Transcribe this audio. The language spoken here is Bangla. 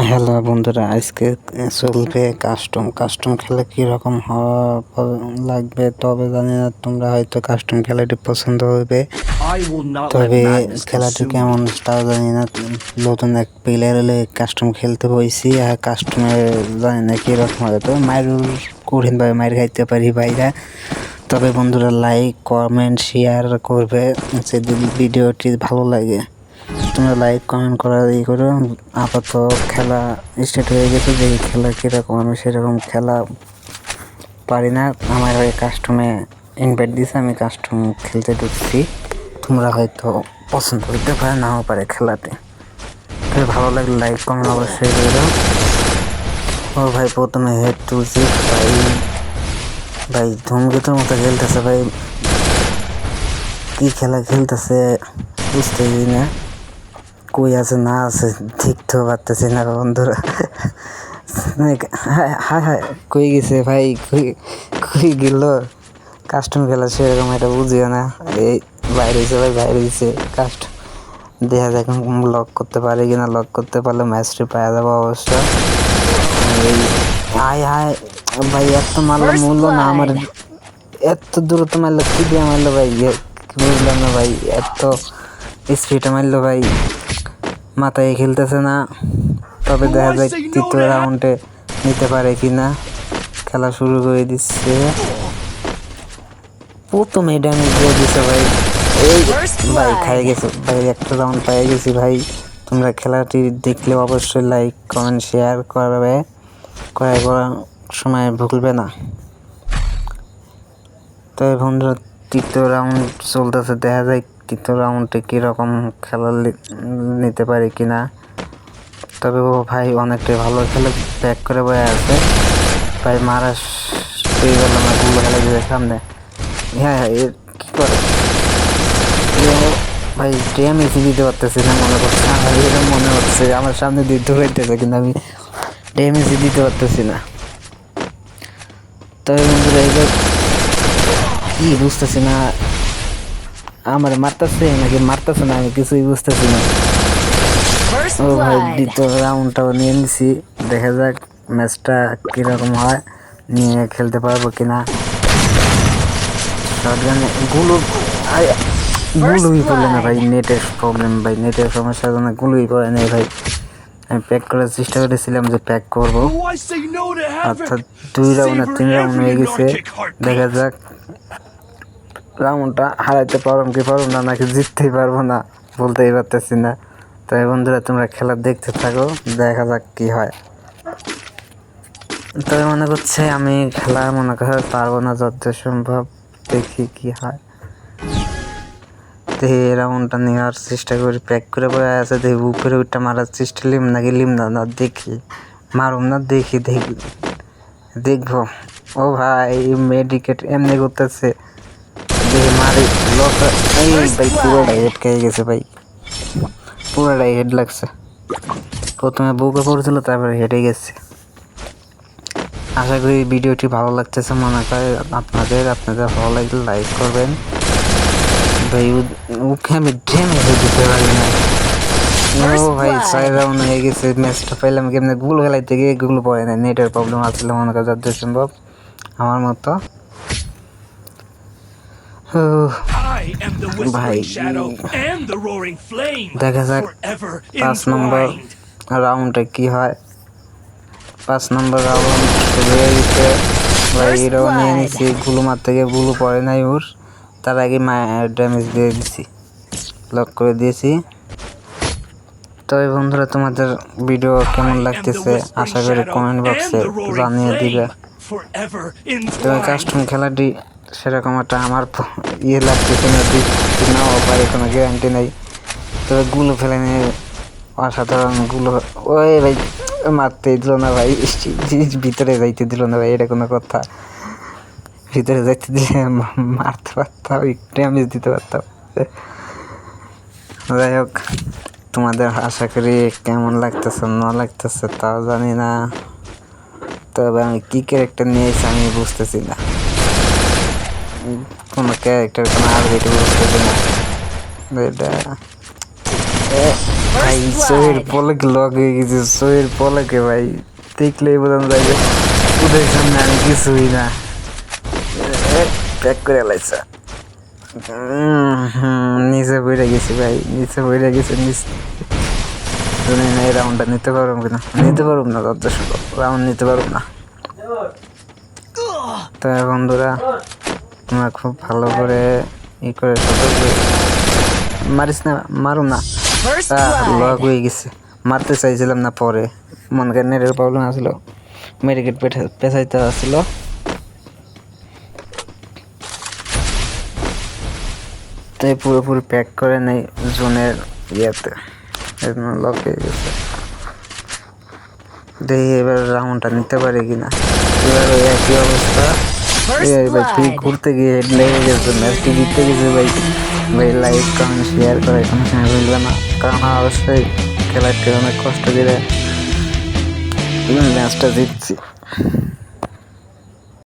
হ্যালো বন্ধুরা, আজকে চলবে কাস্টম খেলা কীরকম লাগবে। তবে জানি না, তোমরা হয়তো কাস্টম খেলাটি পছন্দ হবে, তবে খেলাটি কেমন তাও জানি না। নতুন এক প্লেয়ার হলে কাস্টম খেলতে বসছি, আর কাস্টমে জানি না কীরকম হবে। তবে মায়ের কঠিনভাবে মায়ের খাইতে পারি বাইরা। তবে বন্ধুরা, লাইক কমেন্ট শেয়ার করবে যদি ভিডিওটি ভালো লাগে। তোমরা লাইক কমেন্ট করা করো। আপাতত খেলা স্টার্ট হয়ে গেছে, যে খেলা কীরকম আমি সেরকম খেলা পারি না। আমার ওই কাস্টমে ইনভাইট দিয়েছে, আমি কাস্টম খেলতে ঢুকছি। তোমরা হয়তো পছন্দ করতে পারে, নাও পারে খেলাতে। তবে ভালো লাগলে লাইক কমেন্ট অবশ্যই করো। ও ভাই, প্রথমে হেড তুলছি ভাই ধূমকেতুর মতো খেলতেছে ভাই। কি খেলা খেলতেছে বুঝতেই না, কই আছে না আছে দেখতেও পারতেছি না বন্ধুরা। হ্যাঁ হ্যাঁ, কই গেছে ভাই, কই গেল? কাস্টম খেলা সেরকম এটা বুঝিও না। এই বাইরে হয়েছে ভাই, বাইরে হয়েছে কাস্টম। দেখা যাক লক করতে পারে কিনা। লক করতে পারলে ম্যাচটি পাওয়া যাবো অবশ্য। এই হায় হায় ভাই, এত মারলো মূল্য না আমার, এত দূরত্ব মারলো, কি দিয়ে মারলো ভাই বুঝলাম না ভাই। এত স্পিডে মারলো ভাই, মাথায় খেলতেছে না। তবে দেখা যায় তৃতীয় রাউন্ডে নিতে পারে কিনা। খেলা শুরু করে দিচ্ছে, প্রথমে ড্যামেজ দিয়ে দিচ্ছে ভাই। এই ভাই খাই গেছে ভাই, একটা রাউন্ড পেয়ে গেছি ভাই। তোমরা খেলাটি দেখলে অবশ্যই লাইক কমেন্ট শেয়ার করবে, করার সময় ভুলবে না। তবে বন্ধুরা, তৃতীয় রাউন্ড চলতেছে, দেখা যায় তৃতীয় রাউন্ডে কীরকম খেলা নিতে পারি কিনা। তবে ও ভাই অনেকটাই ভালো খেলে, ব্যাক করে বয়ে আছে ভাই। মারা পেয়ে গেল না, গুলো খেলে দিয়ে সামনে। হ্যাঁ হ্যাঁ, এর কী করে ভাই, ড্যামেজ দিতে পারতেছি না মনে করছে। আমার এরকম মনে হচ্ছে আমার সামনে দিতে পারতেছে, কিন্তু আমি ড্যামেজ দিতে পারতেছি না। তবে বন্ধুরা, এবার কি বুঝতেছি না, আমার মারতেছে নাকি মারতেছে না, আমি কিছুই বুঝতেছি না। ও ভাই, দ্বিতীয় রাউন্ডটাও নিয়ে নিছি, দেখা যাক ম্যাচটা কীরকম হয়, নিয়ে খেলতে পারবো কিনা। শটগানে গুলোই পড়লে না ভাই, নেটের প্রবলেম ভাই, নেটের সমস্যার জন্য গুলোই পড়ে নেই ভাই। আমি প্যাক করার চেষ্টা করেছিলাম যে প্যাক করবো, অর্থাৎ 2 রাউন্ড 3 রাউন্ড হয়ে গেছে। দেখা যাক রাউন্ডটা হারাইতে পারবো কি পারবো না, নাকি জিততেই পারবো না বলতেই পারতেছি না। তাই বন্ধুরা, তোমরা খেলা দেখতে থাকো, দেখা যাক কি হয়। তবে মনে করছে আমি খেলা মনে করে পারবো না, যত সম্ভব দেখি কি হয়। দেখি রাউন্ডটা নেওয়ার চেষ্টা করি, প্যাক করে বয়ে আছে। দেখি উপরে উঠটা মারার চেষ্টা লিম নাকি লিম না দেখি, মারুম না দেখি দেখবো। ও ভাই, মেডিকেট এমনি করতেছে, দেখি মারি লক। এই ভাই, পুরোটাই হেড খেয়ে গেছে ভাই, পুরোটাই হেড লাগছে। প্রথমে বুকে পড়েছিল, তারপরে হেডে গেছে। আশা করি ভিডিওটি ভালো লাগতেছে মনে করে আপনাদের ভালো লাগলে লাইক করবেন ভাই। ওকে আমি ড্যামেজ দিতে পারি না। ও ভাই, 6 রাউন্ড হয়ে গেছে, ম্যাচটা পাইলাম কেমনে। গুলো খেলাইতে গিয়ে গুলো পড়ে না, নেটের প্রবলেম আসলে মনে করে যত সম্ভব আমার মতো। ভাই দেখা যাক 5 নম্বর রাউন্ডে কি হয়। 5 নম্বর রাউন্ড শুরু হয়ে গেছে ভাই। এরাও নিয়ে নিছি, গুলো মারতে গিয়ে গুলো পড়ে নাই ওর, তার আগে ড্যামেজ দিয়ে দিছি, লক করে দিয়েছি। তবে বন্ধুরা, তোমাদের ভিডিও কেমন লাগতেছে আশা করি কমেন্ট বক্সে জানিয়ে দিবে। তবে কাস্টম খেলাটি সেরকম একটা আমার লাগতেছে না, নাও পারে, কোনো গ্যারান্টি নেই। তবে গুলো ফেলে নিয়ে অসাধারণ গুলো। ওই ভাই, মারতেই দিল না ভাই, ভিতরে যাইতে দিল না ভাই, এটা কোনো কথা? ভিতরে যাইতে দিলে মারতে পারতাম, ড্যামেজ দিতে পারতাম। যাই হোক, তোমাদের আশা করি কেমন লাগতেছে না লাগতেছে তাও জানি না। তবে আমি কি ক্যারেক্টার নিয়েছি আমি বুঝতেছি না, কোনো ক্যারেক্টার কোনো আর বুঝতেছি না। এটা ভাই চোয়ের পলক লক হয়ে গেছে, চোয়ের পলকে ভাই দেখলেই বোঝানো যায় যে ওদের সামনে আমি কিছুই না। প্যাক করে লাইছে, নিচে বইরে গেছি ভাই, নিচে বইরে গেছে নিচে। জানি না এই রাউন্ডটা নিতে পারবো কিনা, নিতে পারব না, যথেষ্ট রাউন্ড নিতে পারব না। তো বন্ধুরা তোমরা খুব ভালো করে ই করে সতর্ক, মারিস না, মারুম না, লক হয়ে গেছে, মারতে চাইছিলাম না, পরে মনে করেন নেটের প্রবলেম আসলো, মেডিকেট পেছাইতে আসছিল। তাই পুরোপুরি প্যাক করে নেই জোনের ইয়েতে, লক হয়ে গেছে। দেখি এবার রাউন্ডটা নিতে পারি কিনা। এবার ওই একই অবস্থা, ভাই তুই ঘুরতে গিয়ে হেড লেগে গেছে, ম্যাচটি জিততে গেছে ভাই। ভাই লাইক কমেন্ট শেয়ার করে কোনো সময় ভুলবে না, কারণ অবশ্যই খেলাটি অনেক কষ্ট করে ম্যাচটা জিতছি।